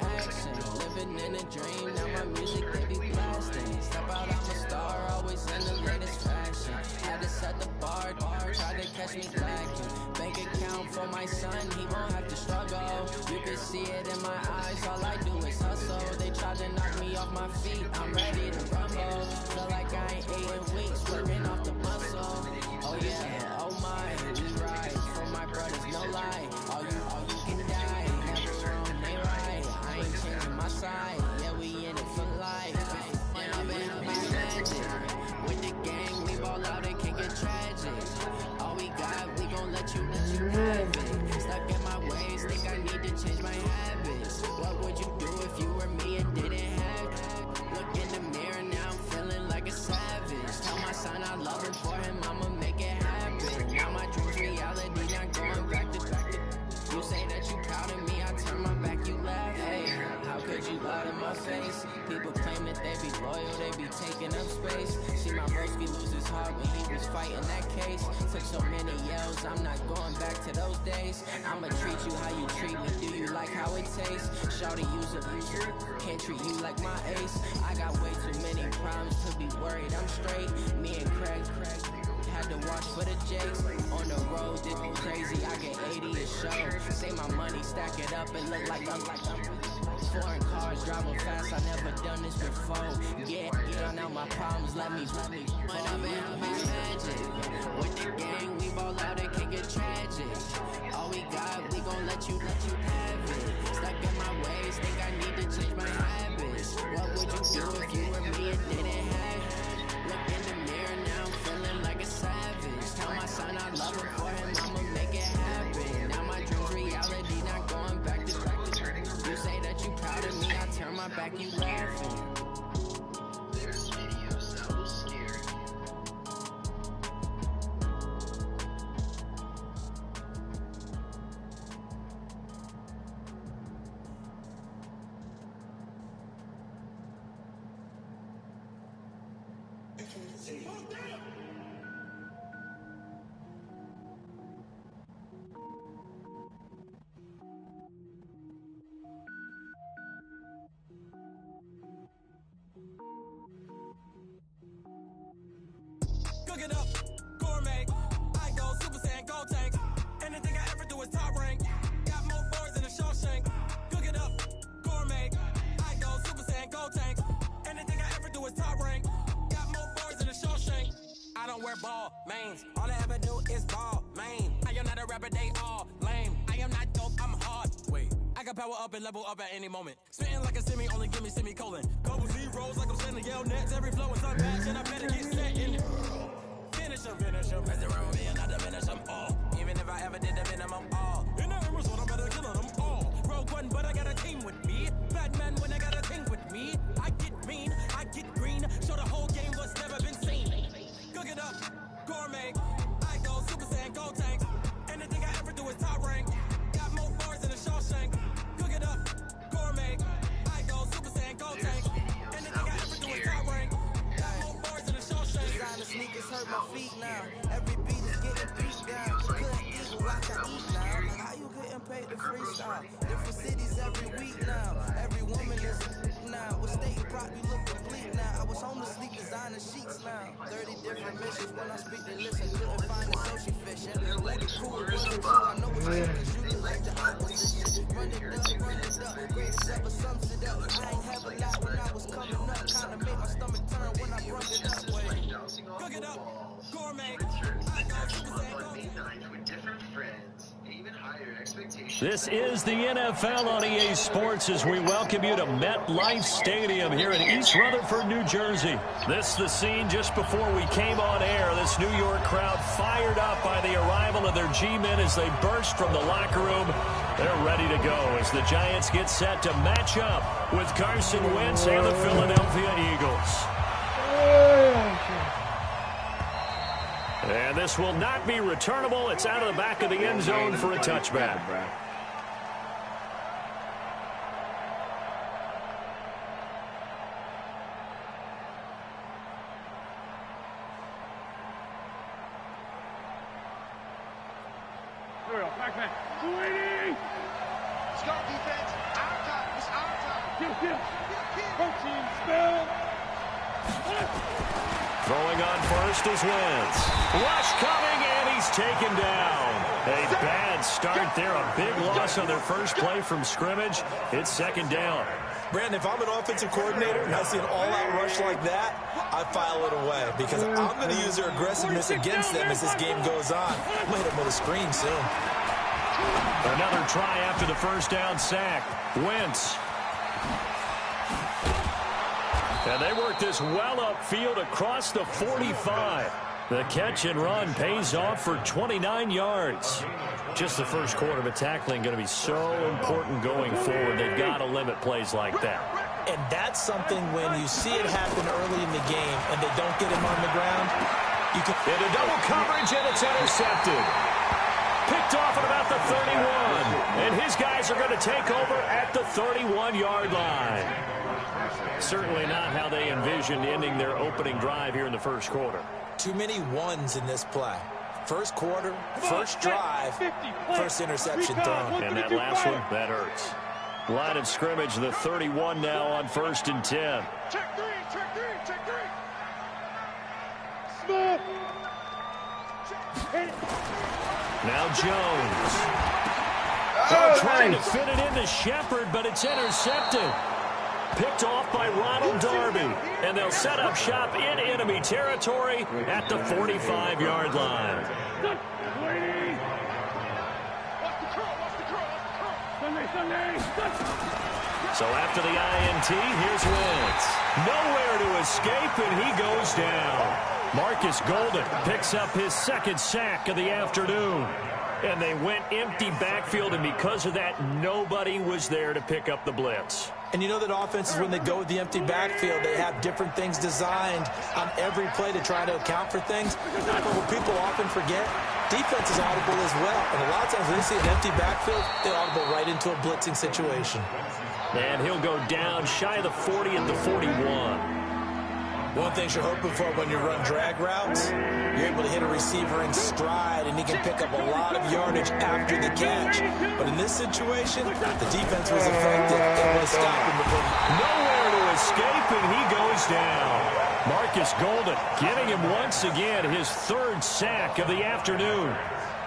action. Living in a dream, now my music they be blasting. Step out, I'm a star, always in the latest fashion. Had to set the bar, try to catch me lacking. Bank account for my son, he won't have to struggle. You can see it in my eyes, all I do is hustle. They try to knock me off my feet, I'm ready to rumble. Feel like I ain't ate in weeks, working off the muscle. Oh yeah, oh my, we ride for my brothers, no lie. All you can die, never wrong, they right. I ain't changing my side, yeah, we in it for life. And I've been magic with the gang, we ball out, it can get tragic. All we got, we gon' let you have it. Stuck in my ways, think I need to change my habits. What would you do if you were me and didn't have it? Look in the mirror, now I'm feeling like a savage. Tell my son I love him, for him I'ma make it happen. Now my dream's reality, not going back to you say that you proud of me, I turn my back, you laugh. Hey, how could you lie to my face? People claim that they be loyal, they be taking up space. See my broski lose his heart when he was fighting that case. Took so many yells, I'm not going back to those days. I'ma treat you how you treat me, do you like how it tastes? Shawty use it, can't treat you like my ace. I got way too many problems to be worried, I'm straight. Me and Craig had to watch for the Jakes. On the road, this be crazy, I get 80 a show. Say my money, stack it up and look like I'm foreign cars, driving fast, I never done this before. Yeah, drown out my problems, let me. But I've been magic. With the gang, we ball out, it can get tragic. All we got, we gon' let you have it. Stuck in my ways, think I need to change my habits. What would you do if you were me and didn't have it? Look in the mirror, now I'm feeling like a savage. Tell my son I love him, for him I'ma make it happen. Now my dream's reality, not going back to you say that you proud of me, I turn my back, you laughing. This video so scary. Cook it up, gourmet. I go Super Saiyan, gold tank. Anything I ever do is top rank. Got more boys than a Shawshank. Cook it up, gourmet. I go Super Saiyan, gold tank. Anything I ever do is top rank. Got more boys than a Shawshank. I don't wear ball mains. All I ever do is ball main. I am not a rapper, they all lame. I am not dope, I'm hard. Wait, I can power up and level up at any moment. Spitting like a semi, only give me semicolon. Couple zeros like I'm sending yell nets. Every flow is unmatched and I better get set in it. Finish him, mess around with me and I diminish them all. Even if I ever did the minimum all. In the Emerald, I'm better killing them all. Rogue One, but I got a team with me. Batman when I got a thing with me. I get mean, I get green. Show the whole game what's never been seen. Cook it up, gourmet. I go Super Saiyan, gold tank. Anything I ever do is top rank. Got more bars than a Shawshank. Cook it up, gourmet. I go Super Saiyan, gold tank. Anything I ever do is top rank. Got more bars than a Shawshank. Designer sneakers hurt my feet now. Every beat is getting beat down. Couldn't eat, watch I eat now. How you getting paid to freestyle? Different cities every week now. Every woman is now. With state prop, you look complete now. I was home to sleep, designer sheets now. 30 different missions when I speak to listen. Couldn't find a social fishing. Let it cool, I know it's you, cause you can like the opposition. Run it up, greatest ever sums it up. I ain't have a lot when I was coming up. Kinda made my stomach turn when I brought it up. Cook it up, gourmet. This is the NFL on EA Sports as we welcome you to MetLife Stadium here in East Rutherford, New Jersey. This is the scene just before we came on air. This New York crowd fired up by the arrival of their G-men as they burst from the locker room. They're ready to go as the Giants get set to match up with Carson Wentz and the Philadelphia Eagles. And this will not be returnable. It's out of the back of the end zone for a touchback. Back man. 280! Scott defense, out top. Throwing on first is Wentz. Rush coming, and he's taken down. A bad start there. A big loss on their first play from scrimmage. It's second down. Brandon, if I'm an offensive coordinator and I see an all-out rush like that, I file it away because I'm going to use their aggressiveness against them as this game goes on. I'm going to hit them with a screen soon. Another try after the first down sack. Wentz. And they work this well upfield across the 45. The catch and run pays off for 29 yards. Just the first quarter, but tackling going to be so important going forward. They've got to limit plays like that. And that's something when you see it happen early in the game and they don't get him on the ground. You can into double coverage, and it's intercepted. Picked off at about the 31. And his guys are going to take over at the 31-yard line. Certainly not how they envisioned ending their opening drive here in the first quarter. Too many ones in this play. First quarter, first drive, first interception thrown. And that last one, that hurts. Line of scrimmage, the 31 now on 1st and 10. Check three, check three, check three. Smith. Now Jones. Trying to fit it into Shepard, but it's intercepted. Picked off by Ronald Darby. And they'll set up shop in enemy territory at the 45-yard line. So after the INT, here's Wentz. Nowhere to escape, and he goes down. Marcus Golden picks up his second sack of the afternoon. And they went empty backfield, and because of that, nobody was there to pick up the blitz. And you know that offenses, when they go with the empty backfield, they have different things designed on every play to try to account for things. But what people often forget, defense is audible as well. And a lot of times when they see an empty backfield, they audible right into a blitzing situation. And he'll go down shy of the 40 at the 41. One thing you're hoping for when you run drag routes, you're able to hit a receiver in stride, and he can pick up a lot of yardage after the catch. But in this situation, the defense was effective. Able to stop him before. Nowhere to escape, and he goes down. Marcus Golden giving him once again his third sack of the afternoon.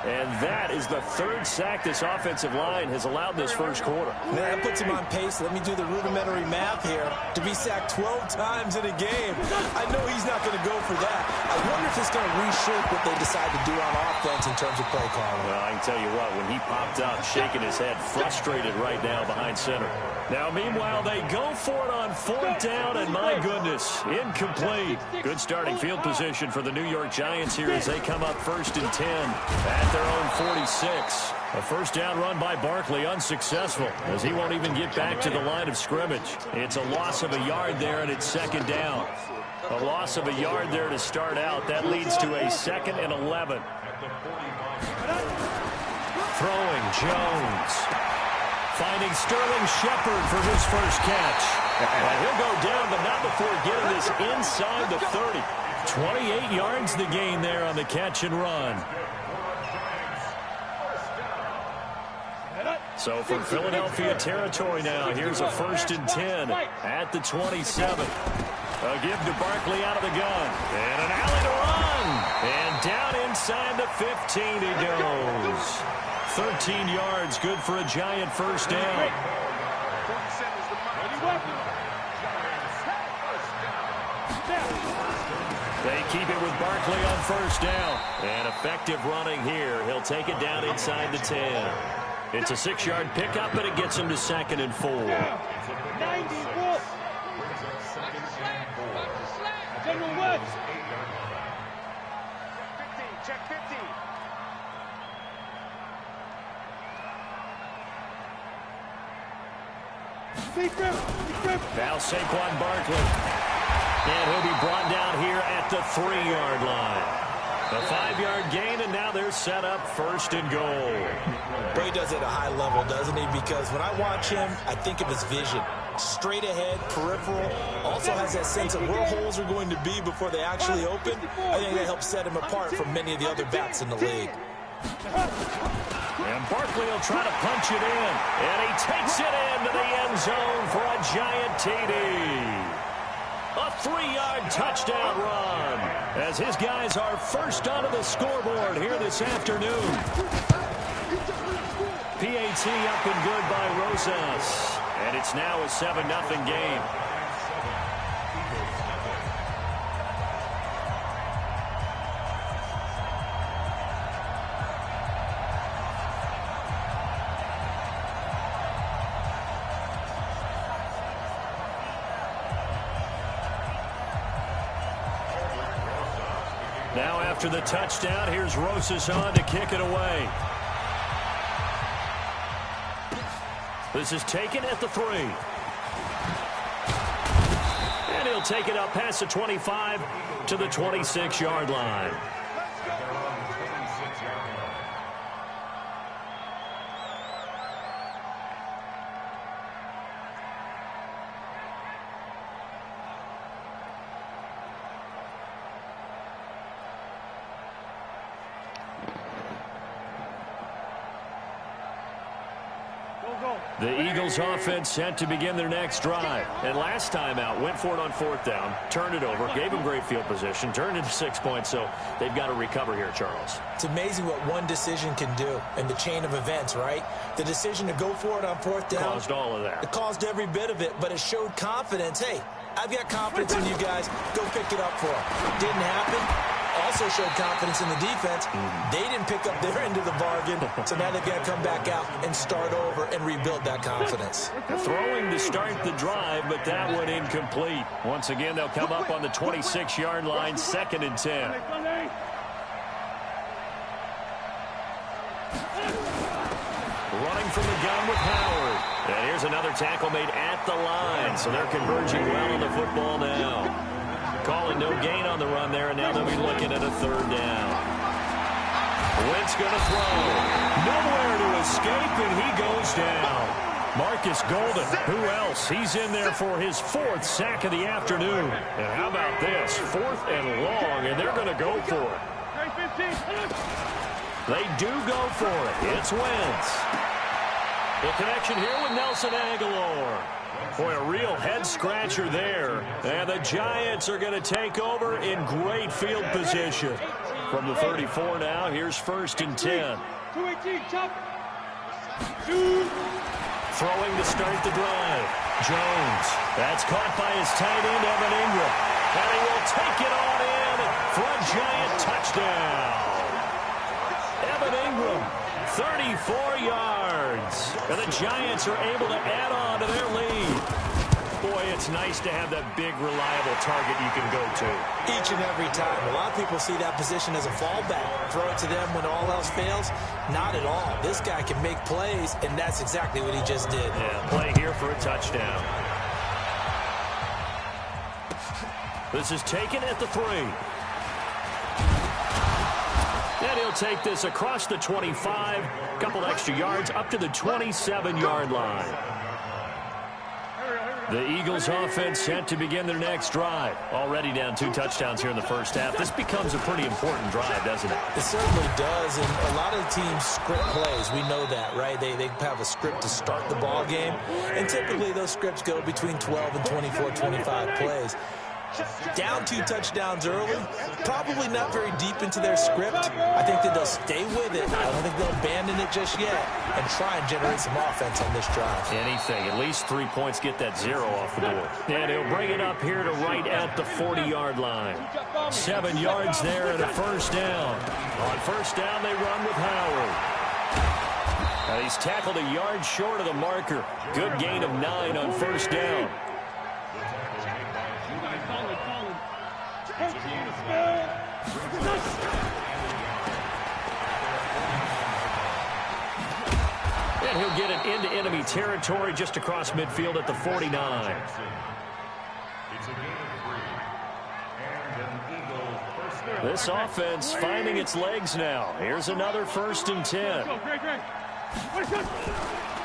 And that is the third sack this offensive line has allowed this first quarter. Now that puts him on pace. Let me do the rudimentary math here. To be sacked 12 times in a game, I know he's not going to go for that. I wonder if it's going to reshape what they decide to do on offense in terms of play calling. Well, I can tell you what, when he popped up, shaking his head, frustrated right now behind center. Now, meanwhile, they go for it on 4th down, and my goodness, incomplete. Good starting field position for the New York Giants here as they come up 1st and 10 at their own 46. A first down run by Barkley, unsuccessful, as he won't even get back to the line of scrimmage. It's a loss of a yard there, and it's 2nd down. A loss of a yard there to start out. That leads to a 2nd and 11. Throwing Jones. Finding Sterling Shepard for his first catch. And he'll go down, but not before getting this inside the 30. 28 yards the gain there on the catch and run. So for Philadelphia territory now, here's a 1st and 10 at the 27. A give to Barkley out of the gun. And an alley to run. And down inside the 15 he goes. 13 yards, good for a Giant first down. They keep it with Barkley on 1st down. And effective running here. He'll take it down inside the 10. It's a 6-yard pickup, but it gets him to 2nd and 4. General West. Check 50. Now Saquon Barkley. And he'll be brought down here at the 3-yard line. A 5-yard gain, and now they're set up 1st and goal. But he does it at a high level, doesn't he? Because when I watch him, I think of his vision. Straight ahead, peripheral. Also has that sense of where holes are going to be before they actually open. I think that helps set him apart from many of the other backs in the league. And Barkley will try to punch it in. And he takes it into the end zone for a giant TD. A 3-yard touchdown run as his guys are first onto the scoreboard here this afternoon. PAT up and good by Rosas. And it's now a 7-0 game. Now after the touchdown, here's Rosas on to kick it away. This is taken at the 3. And he'll take it up past the 25 to the 26-yard line. The Eagles offense set to begin their next drive. And last time out, went for it on 4th down, turned it over, gave them great field position, turned into 6 points, so they've got to recover here, Charles. It's amazing what one decision can do in the chain of events, right? The decision to go for it on 4th down. Caused all of that. It caused every bit of it, but it showed confidence. Hey, I've got confidence in you guys. Go pick it up for them. Didn't happen. Also showed confidence in the defense. They didn't pick up their end of the bargain, so now they've got to come back out and start over and rebuild that confidence. Throwing to start the drive, but that one incomplete. Once again, they'll come up on the 26-yard line, 2nd and 10. Running from the gun with Howard. And here's another tackle made at the line, so they're converging well on the football now. Calling no gain on the run there, and now they'll be looking at a 3rd down. Wentz going to throw. Nowhere to escape, and he goes down. Marcus Golden, who else? He's in there for his 4th sack of the afternoon. And how about this? 4th and long, and they're going to go for it. They do go for it. It's Wentz. The connection here with Nelson Aguilar. Boy, a real head-scratcher there. And the Giants are going to take over in great field position. From the 34 now, here's 1st and 10. Throwing to start the drive. Jones. That's caught by his tight end, Evan Ingram. And he will take it on in for a Giant touchdown. Evan Ingram, 34 yards. And the Giants are able to add on to their lead. Boy, it's nice to have that big, reliable target you can go to. Each and every time. A lot of people see that position as a fallback. Throw it to them when all else fails. Not at all. This guy can make plays, and that's exactly what he just did. Yeah, play here for a touchdown. This is taken at the 3. And he'll take this across the 25, a couple extra yards, up to the 27-yard line. The Eagles offense set to begin their next drive. Already down 2 touchdowns here in the first half. This becomes a pretty important drive, doesn't it? It certainly does, and a lot of the teams script plays. We know that, right? They have a script to start the ball game, and typically those scripts go between 12 and 24, 25 plays. Down 2 touchdowns early, probably not very deep into their script. I think that they'll stay with it. I don't think they'll abandon it just yet and try and generate some offense on this drive. Anything. At least 3 points, get that 0 off the board. And he'll bring it up here to right at the 40-yard line. 7 yards there and a 1st down. On 1st down, they run with Howard. And he's tackled a yard short of the marker. Good gain of 9 on 1st down. And he'll get it into enemy territory just across midfield at the 49. This offense finding its legs now. Here's another 1st and 10.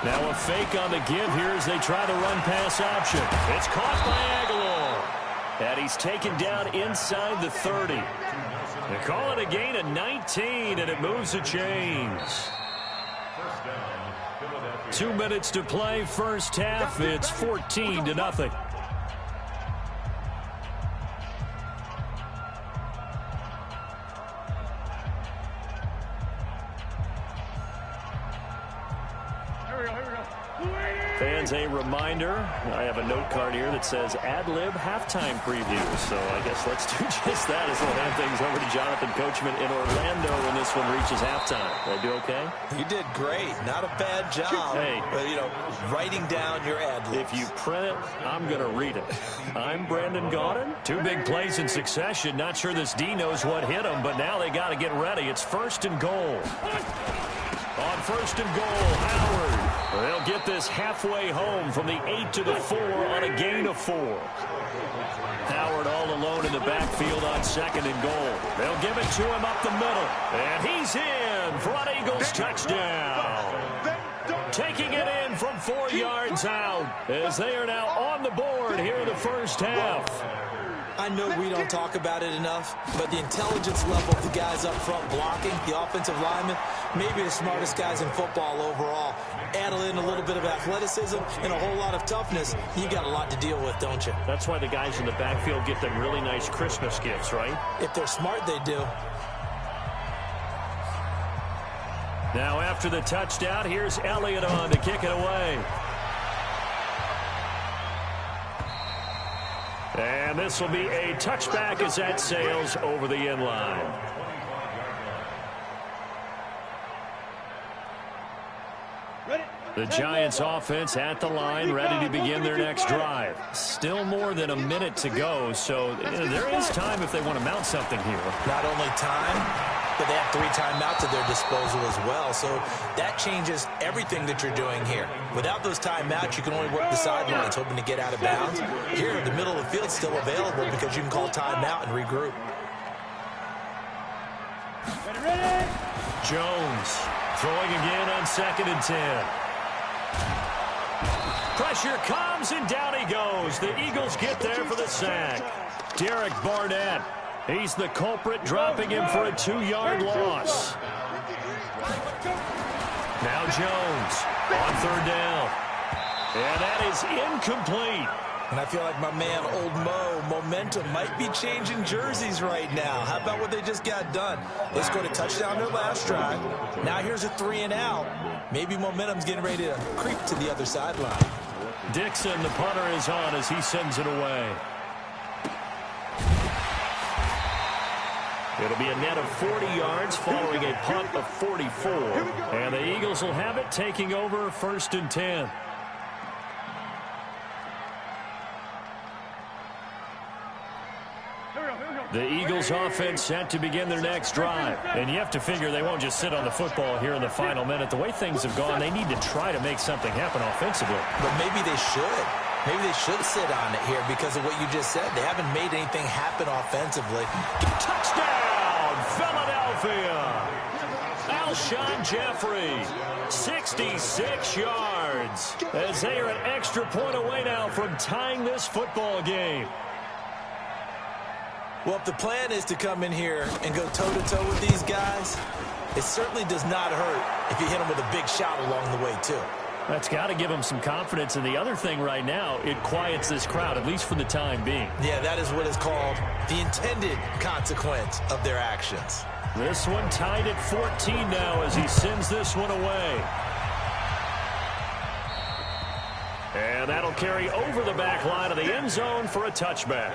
Now a fake on the give here as they try the run-pass option. It's caught by Aguilar. And he's taken down inside the 30. They call it a gain of 19, and it moves the chains. 2 minutes to play, first half. It's 14-0. Fans, a reminder, I have a note card here that says ad-lib halftime preview. So I guess let's do just that as we'll hand things over to Jonathan Coachman in Orlando when this one reaches halftime. Did I do okay? You did great. Not a bad job. Hey. But, writing down your ad-libs. If you print it, I'm going to read it. I'm Brandon Gaudin. 2 big plays in succession. Not sure this D knows what hit him, but now they got to get ready. It's first and goal. On first and goal, Howard. They'll get this halfway home from the 8 to the 4 on a gain of 4. Howard all alone in the backfield on second and goal. They'll give it to him up the middle. And he's in for an Eagles touchdown. Taking it in from 4 yards out as they are now on the board here in the first half. I know we don't talk about it enough, but the intelligence level of the guys up front blocking, the offensive linemen, maybe the smartest guys in football overall. Add in a little bit of athleticism and a whole lot of toughness, you got a lot to deal with, don't you? That's why the guys in the backfield get them really nice Christmas gifts, right? If they're smart, they do. Now after the touchdown, here's Elliott on to kick it away. And this will be a touchback as that sails over the end line. The Giants offense at the line, ready to begin their next drive. Still more than a minute to go, so there is time if they want to mount something here. Not only time, but they have 3 timeouts at their disposal as well. So that changes everything that you're doing here. Without those timeouts, you can only work the sidelines, hoping to get out of bounds. Here, the middle of the field's still available because you can call timeout and regroup. Jones throwing again on 2nd and 10. Pressure comes, and down he goes. The Eagles get there for the sack. Derek Barnett. He's the culprit, dropping him for a 2-yard loss. Now Jones on 3rd down. And that is incomplete. And I feel like my man, Old Mo, momentum might be changing jerseys right now. How about what they just got done? They scored a touchdown their last drive. Now here's a 3 and out. Maybe momentum's getting ready to creep to the other sideline. Dixon, the punter, is on as he sends it away. It'll be a net of 40 yards following a punt of 44. And the Eagles will have it, taking over 1st and 10. The Eagles offense set to begin their next drive. And you have to figure they won't just sit on the football here in the final minute. The way things have gone, they need to try to make something happen offensively. But maybe they should. Maybe they should sit on it here because of what you just said. They haven't made anything happen offensively. Touchdown, Philadelphia! Alshon Jeffrey, 66 yards. As they are an extra point away now from tying this football game. Well, if the plan is to come in here and go toe-to-toe with these guys, it certainly does not hurt if you hit them with a big shot along the way, too. That's got to give them some confidence. And the other thing right now, it quiets this crowd, at least for the time being. Yeah, that is what is called the intended consequence of their actions. This one tied at 14 now as he sends this one away. And that'll carry over the back line of the end zone for a touchback.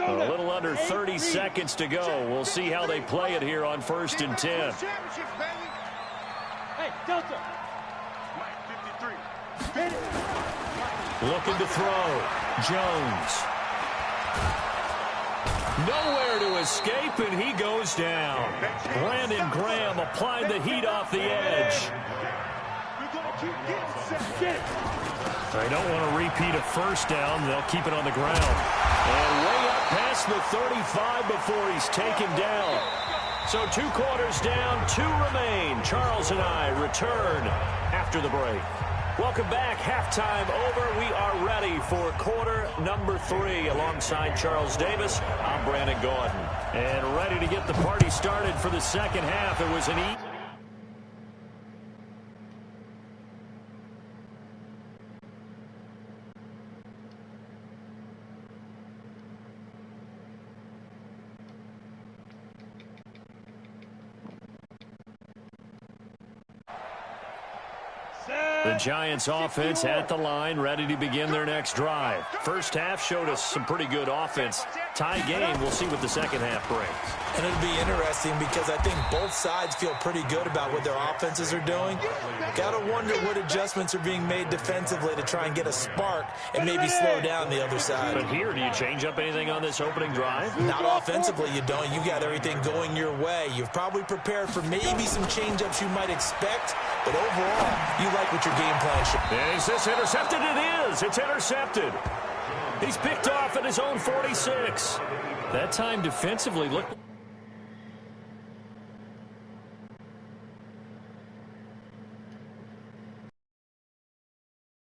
A little under 30 seconds to go. We'll see how they play it here on 1st and 10. Hey, Delta. Looking to throw. Jones. Nowhere to escape, and he goes down. Brandon Graham applied the heat off the edge. They don't want to repeat a first down. They'll keep it on the ground. And way up past the 35 before he's taken down. So 2 quarters down, 2 remain. Charles and I return after the break. Welcome back. Halftime over. We are ready for quarter number 3. Alongside Charles Davis, I'm Brandon Gordon. And ready to get the party started for the second half. It was an The Giants offense at the line, ready to begin their next drive. First half showed us some pretty good offense. Tie game, we'll see what the second half brings. And it'll be interesting because I think both sides feel pretty good about what their offenses are doing. Got to wonder what adjustments are being made defensively to try and get a spark and maybe slow down the other side. But here, do you change up anything on this opening drive? Not offensively, you don't. You got everything going your way. You've probably prepared for maybe some change-ups you might expect, but overall, you like what your game plan should be. Is this intercepted? It is. It's intercepted. He's picked off at his own 46. That time defensively looked